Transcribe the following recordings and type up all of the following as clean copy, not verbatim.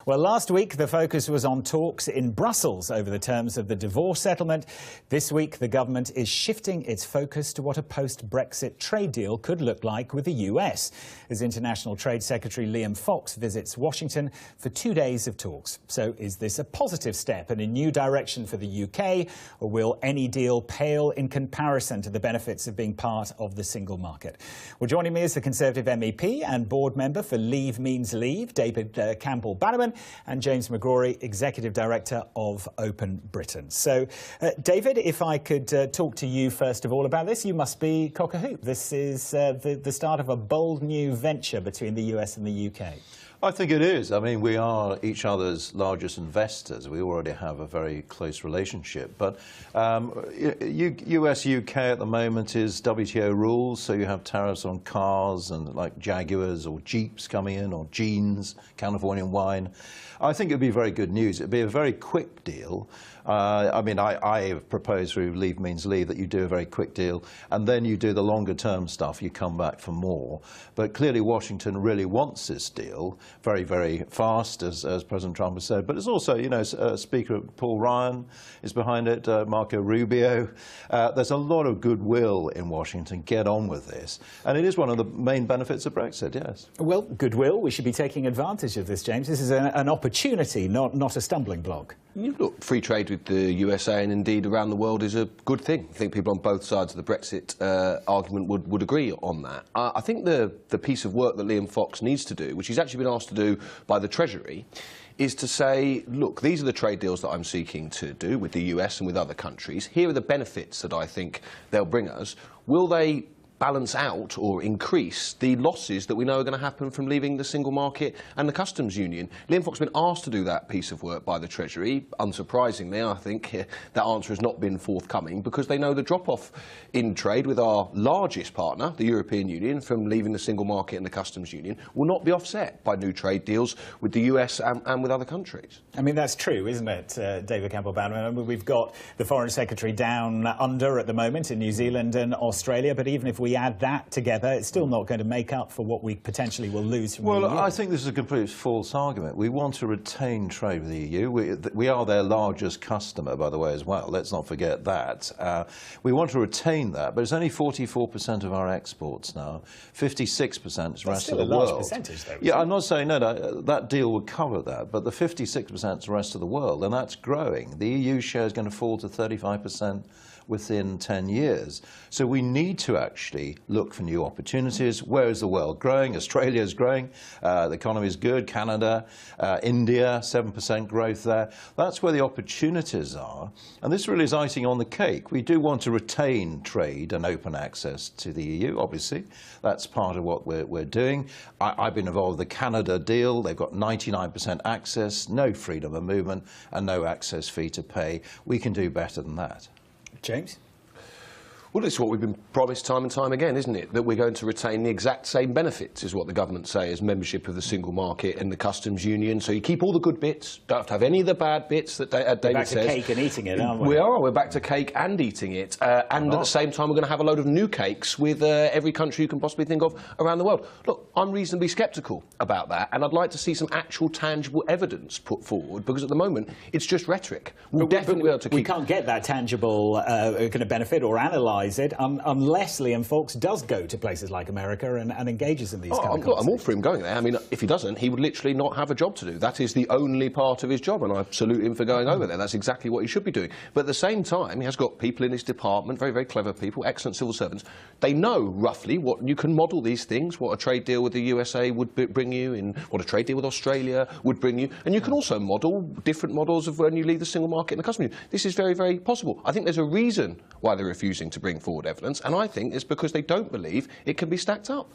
Well, last week the focus was on talks in Brussels over the terms of the divorce settlement. This week the government is shifting its focus to what a post-Brexit trade deal could look like with the US, as International Trade Secretary Liam Fox visits Washington for 2 days of talks. So is this a positive step and a new direction for the UK, or will any deal pale in comparison to the benefits of being part of the single market? Well, joining me is the Conservative MEP and board member for Leave Means Leave, David Campbell Bannerman, and James McGrory, Executive Director of Open Britain. So, David, if I could talk to you first of all about this, you must be cock-a-hoop. This is the start of a bold new venture between the US and the UK. I think it is. I mean, we are each other's largest investors. We already have a very close relationship. But US-UK at the moment is WTO rules, so you have tariffs on cars and like Jaguars or Jeeps coming in, or jeans, Californian wine. I think it would be very good news. It would be a very quick deal. I mean, I have proposed through Leave Means Leave that you do a very quick deal, and then you do the longer-term stuff. You come back for more. But clearly Washington really wants this deal very, very fast, as President Trump has said. But it's also, you know, Speaker Paul Ryan is behind it, Marco Rubio. There's a lot of goodwill in Washington. Get on with this. And it is one of the main benefits of Brexit, yes. Well, goodwill. We should be taking advantage of this, James. This is an opportunity, not a stumbling block. Look, free trade with the USA and indeed around the world is a good thing. I think people on both sides of the Brexit argument would agree on that. I think the piece of work that Liam Fox needs to do, which he's actually been asked to do by the Treasury, is to say, look, these are the trade deals that I'm seeking to do with the US and with other countries. Here are the benefits that I think they'll bring us. Will they balance out or increase the losses that we know are going to happen from leaving the single market and the customs union? Liam Fox has been asked to do that piece of work by the Treasury. Unsurprisingly, I think that answer has not been forthcoming, because they know the drop-off in trade with our largest partner, the European Union, from leaving the single market and the customs union will not be offset by new trade deals with the US and with other countries. I mean, that's true, isn't it, David Campbell Bannerman? I mean, we've got the Foreign Secretary down under at the moment in New Zealand and Australia, but even if we add that together, it's still not going to make up for what we potentially will lose from the EU. Well, I think this is a complete false argument. We want to retain trade with the EU. We are their largest customer, by the way, as well. Let's not forget that. We want to retain that, but it's only 44% of our exports now. 56% is the rest of the world. That's still a large percentage, though. Yeah, I'm not saying that deal would cover that, but the 56% is the rest of the world, and that's growing. The EU share is going to fall to 35% within 10 years. So we need to actually look for new opportunities. Where is the world growing? Australia is growing. The economy is good. Canada, India, 7% growth there. That's where the opportunities are. And this really is icing on the cake. We do want to retain trade and open access to the EU, obviously. That's part of what we're doing. I've been involved with the Canada deal. They've got 99% access, no freedom of movement, and no access fee to pay. We can do better than that. James? Well, it's what we've been promised time and time again, isn't it? That we're going to retain the exact same benefits, is what the government say, as membership of the single market and the customs union. So you keep all the good bits, don't have to have any of the bad bits that David says. We're back to cake and eating it, aren't we? We are. We're back to cake and eating it. And at the same time, we're going to have a load of new cakes with every country you can possibly think of around the world. Look, I'm reasonably sceptical about that, and I'd like to see some actual tangible evidence put forward, because at the moment, it's just rhetoric. We'll definitely be able to keep... We can't get that tangible kind of benefit or analyse it unless Liam Fox does go to places like America and engages in these kind of conversations. I'm all for him going there. I mean, if he doesn't, he would literally not have a job to do. That is the only part of his job, and I salute him for going over there. That's exactly what he should be doing. But at the same time, he has got people in his department, very, very clever people, excellent civil servants. They know roughly what you can model these things, what a trade deal with the USA would bring you, and what a trade deal with Australia would bring you. And you can also model different models of when you leave the single market and the customs union. This is very, very possible. I think there's a reason why they're refusing to bring forward evidence, and I think it's because they don't believe it can be stacked up.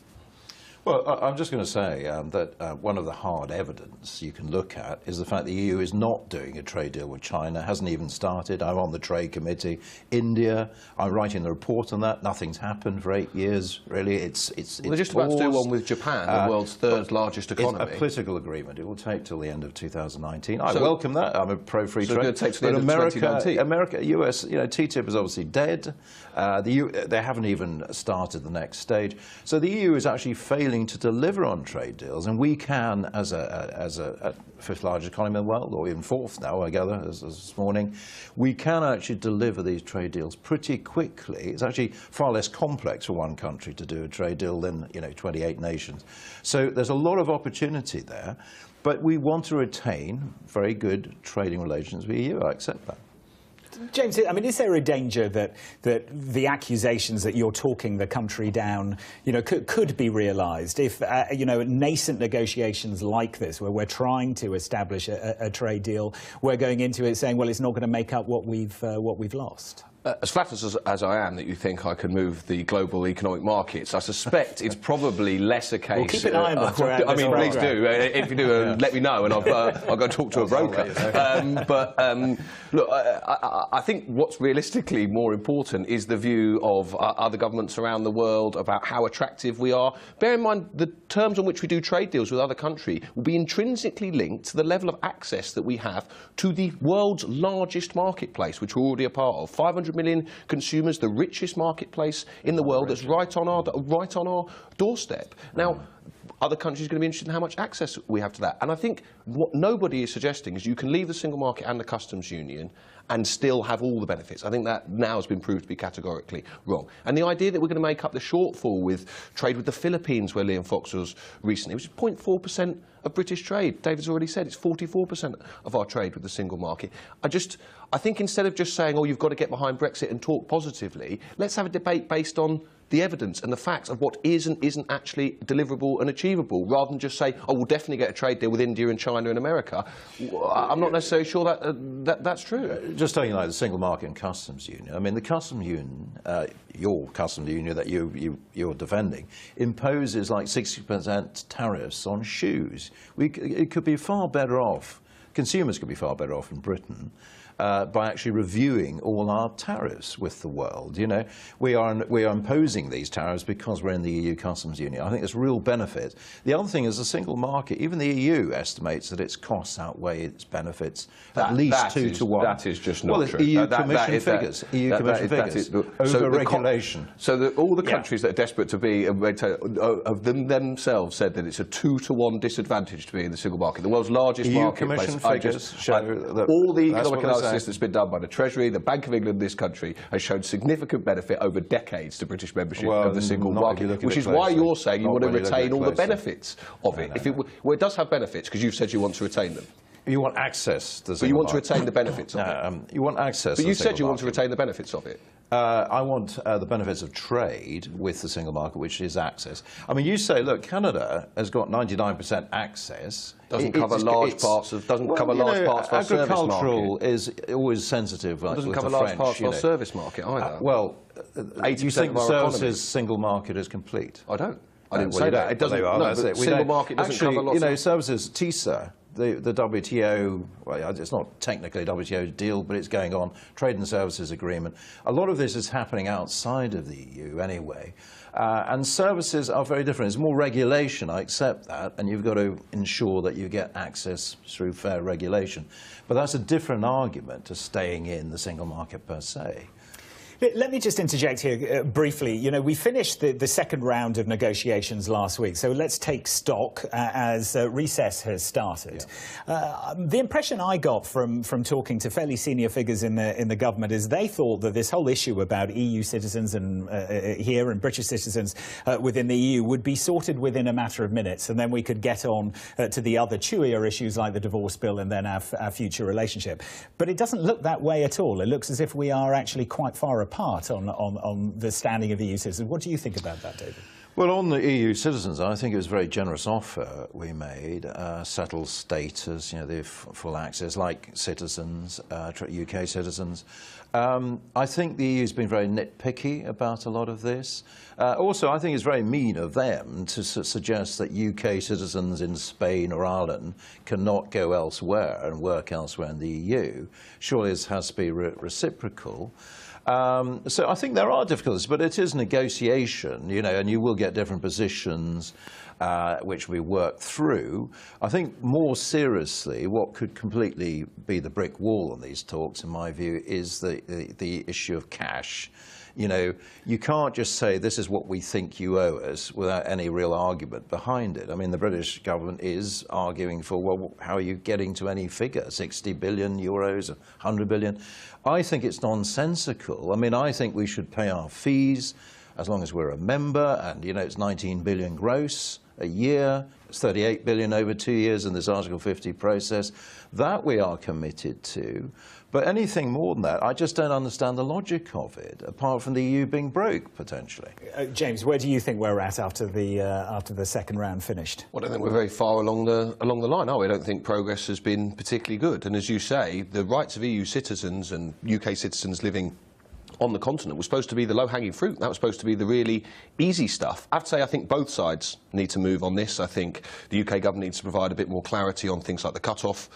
Well, I'm just going to say that one of the hard evidence you can look at is the fact the EU is not doing a trade deal with China, hasn't even started. I'm on the Trade Committee. India, I'm writing the report on that. Nothing's happened for 8 years, really. They're just about to do one with Japan, the world's third largest economy. It's a political agreement. It will take till the end of 2019. I welcome that. I'm a pro-free trade. So it takes till the end of 2019. America, US, you know, TTIP is obviously dead. They haven't even started the next stage. So the EU is actually failing struggling to deliver on trade deals, and we can, as a fifth largest economy in the world, or even fourth now, I gather, as this morning, we can actually deliver these trade deals pretty quickly. It's actually far less complex for one country to do a trade deal than 28 nations. So there's a lot of opportunity there, but we want to retain very good trading relations with the EU. I accept that. James, I mean, is there a danger that the accusations that you're talking the country down, could be realised if, nascent negotiations like this, where we're trying to establish a trade deal, we're going into it saying, well, it's not going to make up what we've lost? As flattered as I am that you think I can move the global economic markets, I suspect it's probably less a case. Well, keep an eye on them. I mean, please do. If you do, let me know, and I'll go talk to a broker. Look, I think what's realistically more important is the view of other governments around the world about how attractive we are. Bear in mind, the terms on which we do trade deals with other countries will be intrinsically linked to the level of access that we have to the world's largest marketplace, which we're already a part of. 500 million consumers, the richest marketplace in the world, that's right on our doorstep. Now, other countries are going to be interested in how much access we have to that. And I think what nobody is suggesting is you can leave the single market and the customs union and still have all the benefits. I think that now has been proved to be categorically wrong. And the idea that we're going to make up the shortfall with trade with the Philippines, where Liam Fox was recently, which is 0.4% of British trade. David's already said it's 44% of our trade with the single market. I think instead of just saying, oh, you've got to get behind Brexit and talk positively, let's have a debate based on the evidence and the facts of what is and isn't actually deliverable and achievable, rather than just say, oh, we'll definitely get a trade deal with India and China and America. I'm not necessarily sure that's true. Just taking like the single market and customs union, I mean, the customs union, your customs union that you're defending, imposes like 60% tariffs on shoes. It could be far better off, consumers could be far better off in Britain, by actually reviewing all our tariffs with the world. We are imposing these tariffs because we're in the EU customs union. I think there's real benefit. The other thing is the single market. Even the EU estimates that its costs outweigh its benefits at least 2 to 1. That is just not true. EU Commission figures. EU Commission figures. Over-regulation. So all the countries that are desperate to be of themselves said that it's a 2 to 1 disadvantage to be in the single market. The world's largest marketplace. EU Commission figures show that all the economic analysis that's been done by the Treasury, the Bank of England, this country, has shown significant benefit over decades to British membership of the single market, which is why you're saying you want to retain all the benefits of it. It does have benefits, because you've said you want to retain them. You want access to the single market. But you want to retain the benefits of it. You want access to the single market. But you said you want to market. retain the benefits of it. I want the benefits of trade with the single market, which is access. I mean, you say, look, Canada has got 99% access. Doesn't cover large parts of our service market. Agricultural is always sensitive. Like doesn't cover large parts of our service market either. You think the services single market is complete? I don't. I didn't say that. It doesn't. No, the single market doesn't cover lots of services. TISA. The WTO, well, it's not technically a WTO deal, but it's going on, Trade and Services Agreement. A lot of this is happening outside of the EU anyway. And services are very different. There's more regulation, I accept that, and you've got to ensure that you get access through fair regulation. But that's a different argument to staying in the single market per se. Let me just interject here briefly. We finished the second round of negotiations last week, so let's take stock as recess has started. Yeah. The impression I got from talking to fairly senior figures in the government is they thought that this whole issue about EU citizens and here and British citizens within the EU would be sorted within a matter of minutes, and then we could get on to the other chewier issues like the divorce bill and then our future relationship. But it doesn't look that way at all. It looks as if we are actually quite far apart on the standing of EU citizens. What do you think about that, David? Well, on the EU citizens, I think it was a very generous offer we made, settled status, the full access, like citizens, UK citizens. I think the EU's been very nitpicky about a lot of this. Also, I think it's very mean of them to suggest that UK citizens in Spain or Ireland cannot go elsewhere and work elsewhere in the EU. Surely this has to be reciprocal. So I think there are difficulties, but it is negotiation, and you will get different positions which we work through. I think more seriously, what could completely be the brick wall on these talks, in my view, is the issue of cash. You know, you can't just say this is what we think you owe us without any real argument behind it. I mean, the British government is arguing for, well, how are you getting to any figure, 60 billion euros, 100 billion? I think it's nonsensical. I mean, I think we should pay our fees as long as we're a member, and, you know, it's 19 billion gross a year, it's 38 billion over 2 years in this Article 50 process. That we are committed to. But anything more than that, I just don't understand the logic of it, apart from the EU being broke, potentially. James, where do you think we're at after the second round finished? Well, I don't think we're very far along the line, are we? I don't think progress has been particularly good. And as you say, the rights of EU citizens and UK citizens living on the continent was supposed to be the low-hanging fruit. That was supposed to be the really easy stuff. I have to say, I think both sides need to move on this. I think the UK government needs to provide a bit more clarity on things like the cut-off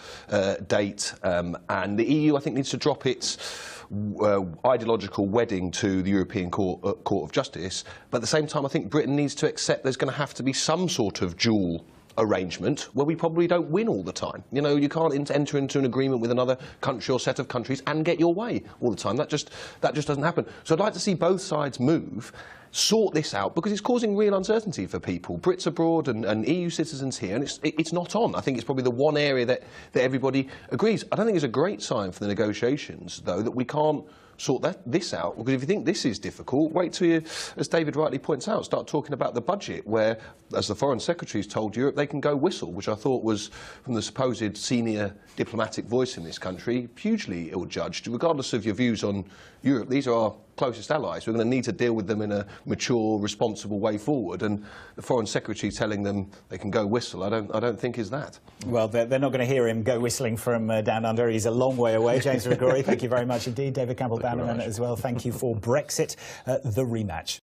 date, and the EU, I think, needs to drop its ideological wedding to the European Court of Justice. But at the same time, I think Britain needs to accept there's going to have to be some sort of dual arrangement where we probably don't win all the time. You know, you can't enter into an agreement with another country or set of countries and get your way all the time. That just doesn't happen. So I'd like to see both sides move, sort this out, because it's causing real uncertainty for people, Brits abroad and EU citizens here, and it's not on. I think it's probably the one area that everybody agrees. I don't think it's a great sign for the negotiations, though, that we can't sort this out, because if you think this is difficult, wait till you, as David rightly points out, start talking about the budget, where, as the Foreign Secretary's told Europe, they can go whistle, which I thought was, from the supposed senior diplomatic voice in this country, hugely ill-judged. Regardless of your views on Europe, these are our closest allies. We're going to need to deal with them in a mature, responsible way forward, and the Foreign Secretary telling them they can go whistle, I don't think is that. Well, they're not going to hear him go whistling from down under. He's a long way away. James Rigori, thank you very much indeed. David Campbell Bannerman as well, thank you for Brexit, the rematch.